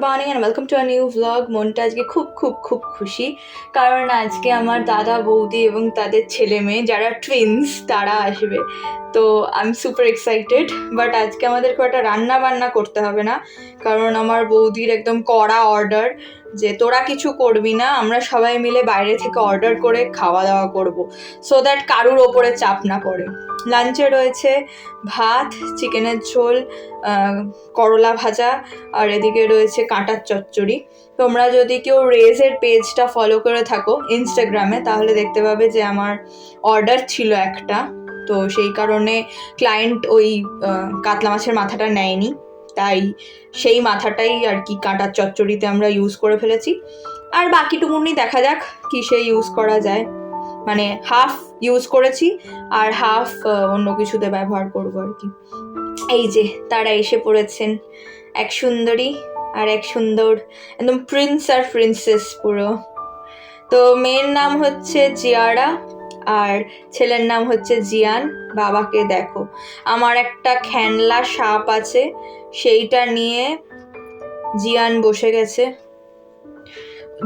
Morning and welcome to a new vlog. মনটা আজকে খুব খুব খুব খুশি, কারণ আজকে আমার দাদা বৌদি এবং তাদের ছেলে মেয়ে যারা টুইন্স তারা আসবে। তো I am super excited. But আজকে আমাদের খুব একটা রান্না বান্না করতে হবে না, কারণ আমার বৌদির একদম কড়া অর্ডার যে তোরা কিছু করবি না, আমরা সবাই মিলে বাইরে থেকে অর্ডার করে খাওয়া দাওয়া করব, সো দ্যাট কারুর ওপরে চাপ না পড়ে। লাঞ্চে রয়েছে ভাত, চিকেনের ঝোল, করলা ভাজা, আর এদিকে রয়েছে কাঁটার চচ্চড়ি। তোমরা যদি কেউ রেজের পেজটা ফলো করে থাকো ইনস্টাগ্রামে, তাহলে দেখতে পাবে যে আমার অর্ডার ছিল একটা, তো সেই কারণে ক্লায়েন্ট ওই কাতলা মাছের মাথাটা নেয়নি, তাই সেই মাথাটাই আর কি কাঁটার চচ্চড়িতে আমরা ইউজ করে ফেলেছি। আর বাকিটুকুনি দেখা যাক কিসে ইউজ করা যায়, মানে হাফ ইউজ করেছি আর হাফ অন্য কিছুতে ব্যবহার করবো আর কি। এই যে তারা এসে পড়েছেন, এক সুন্দরী আর এক সুন্দর, একদম প্রিন্স আর প্রিন্সেস পুরো। তো মেয়ের নাম হচ্ছে জিয়ারা আর ছেলের নাম হচ্ছে জিয়ান। বাবাকে দেখো, আমার একটা খেলনা সাপ আছে, সেইটা নিয়ে জিয়ান বসে গেছে।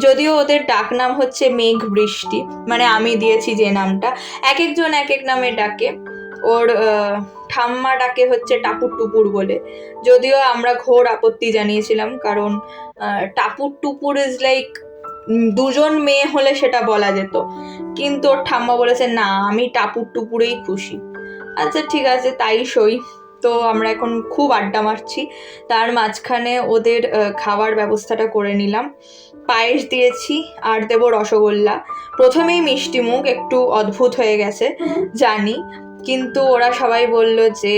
যদিও ওদের ডাক নাম হচ্ছে মেঘ বৃষ্টি, মানে আমি দিয়েছি যে নামটা, এক একজন এক এক নামে ডাকে। ওর ঠাম্মা ডাকে হচ্ছে টাপুর টুপুর বলে, যদিও আমরা ঘোর আপত্তি জানিয়েছিলাম, কারণ টাপুর টুপুর ইজ লাইক দুজন মেয়ে হলে সেটা বলা যেত, কিন্তু ওর ঠাম্মা বলেছে না, আমি টাপুর টুপুরেই খুশি। আচ্ছা ঠিক আছে, তাই সই। তো আমরা এখন খুব আড্ডা মারছি, তার মাঝখানে ওদের খাওয়ার ব্যবস্থাটা করে নিলাম। পায়েস দিয়েছি আর দেবো রসগোল্লা। প্রথমেই মিষ্টি মুখ একটু অদ্ভুত হয়ে গেছে জানি, কিন্তু ওরা সবাই বলল যে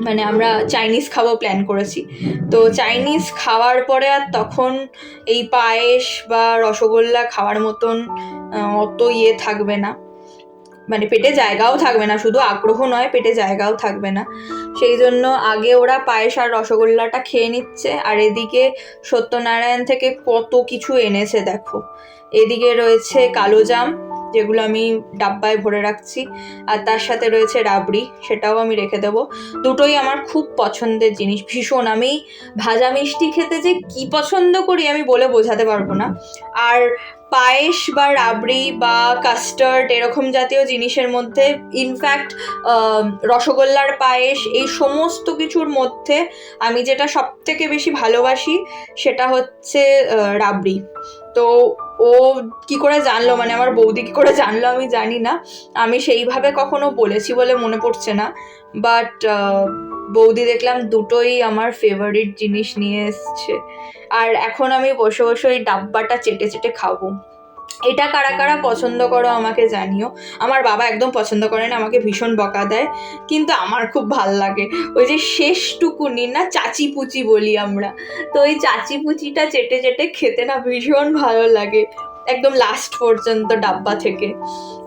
মানে আমরা চাইনিজ খাবো প্ল্যান করেছি, তো চাইনিজ খাওয়ার পরে আর তখন এই পায়েস বা রসগোল্লা খাওয়ার মতন অত থাকবে না, মানে পেটে জায়গাও থাকবে না, শুধু আগ্রহ নয় পেটে জায়গাও থাকবে না। সেই জন্য আগে ওরা পায়েস আর রসগোল্লাটা খেয়ে নিচ্ছে, আর এদিকে সত্যনারায়ণ থেকে কত কিছু এনেছে দেখো। এদিকে রয়েছে কালো জাম, যেগুলো আমি ডাব্বায় ভরে রাখছি, আর তার সাথে রয়েছে রাবড়ি, সেটাও আমি রেখে দেবো। দুটোই আমার খুব পছন্দের জিনিস, ভীষণ। আমি ভাজা মিষ্টি খেতে যে কি পছন্দ করি আমি বলে বোঝাতে পারবো না। আর পায়েস বা রাবড়ি বা কাস্টার্ড এরকম জাতীয় জিনিসের মধ্যে, ইনফ্যাক্ট রসগোল্লার পায়েস, এই সমস্ত কিছুর মধ্যে আমি যেটা সব থেকে বেশি ভালোবাসি সেটা হচ্ছে রাবড়ি। তো ও কি করে জানলো, মানে আমার বৌদি কি করে জানলো আমি জানি না, আমি সেইভাবে কখনো বলেছি বলে মনে পড়ছে না, বাট বৌদি দেখলাম দুটোই আমার ফেভারিট জিনিস নিয়ে এসছে। আর এখন আমি বসে বসে ওই ডাব্বাটা চেটে চেটে খাবো। এটা কারা কারা পছন্দ করো আমাকে জানিও। আমার বাবা একদম পছন্দ করে না, আমাকে ভীষণ বকা দেয়, কিন্তু আমার খুব ভাল লাগে। ওই যে শেষটুকুনি না, চাচি পুচি বলি আমরা, তো ওই চাচি পুচিটা চেটে চেটে খেতে না ভীষণ ভালো লাগে, একদম লাস্ট পর্যন্ত ডাব্বা থেকে।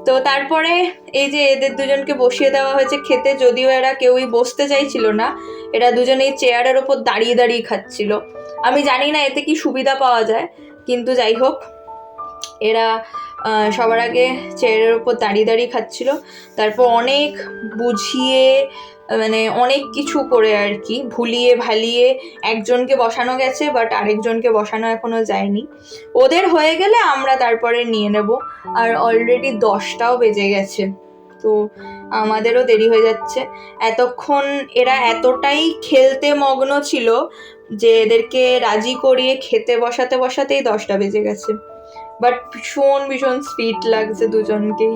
তো তারপরে এই যে এদের দুজনকে বসিয়ে দেওয়া হয়েছে খেতে, যদিও এরা কেউই বসতে চাইছিল না, এরা দুজনেই চেয়ারের ওপর দাঁড়িয়ে দাঁড়িয়ে খাচ্ছিল। আমি জানি না এতে কি সুবিধা পাওয়া যায়, কিন্তু যাই হোক, এরা সবার আগে চেয়ারের ওপর দাঁড়িয়ে দাঁড়িয়ে খাচ্ছিল। তারপর অনেক বুঝিয়ে, মানে অনেক কিছু করে আর কি, ভুলিয়ে ভালিয়ে একজনকে বসানো গেছে, বাট আরেকজনকে বসানো এখনো যায়নি। ওদের হয়ে গেলে আমরা তারপরে নিয়ে নেব। আর অলরেডি 10টাও বেজে গেছে, তো আমাদেরও দেরি হয়ে যাচ্ছে। এতক্ষণ এরা এতটাই খেলতে মগ্ন ছিল যে এদেরকে রাজি করিয়ে খেতে বসাতে বসাতেই 10টা বেজে গেছে। বাট ভীষণ ভীষণ সুইট লাগছে দুজনকেই।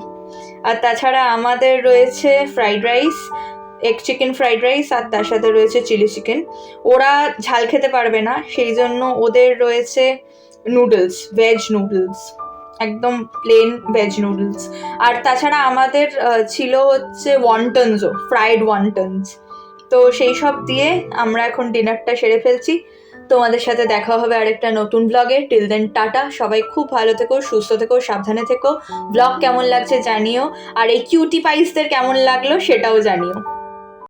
আর তাছাড়া আমাদের রয়েছে fried rice, egg chicken fried rice, আর তার সাথে রয়েছে চিলি চিকেন। ওরা ঝাল খেতে পারবে না, সেই জন্য ওদের রয়েছে নুডলস, ভেজ নুডলস, একদম প্লেন ভেজ নুডলস। আর তাছাড়া আমাদের ছিল হচ্ছে ওয়ান্টনসও, ফ্রাইড ওয়ান্টনস। তো সেই সব দিয়ে আমরা এখন ডিনারটা সেরে ফেলছি। তোমাদের সাথে দেখা হবে আরেকটা নতুন ব্লগে। টিল দেন টাটা, সবাই খুব ভালো থেকো, সুস্থ থেকো, সাবধানে থেকো। ব্লগ কেমন লাগছে জানিও, আর এই কিউটি পাইসদের কেমন লাগলো সেটাও জানিও।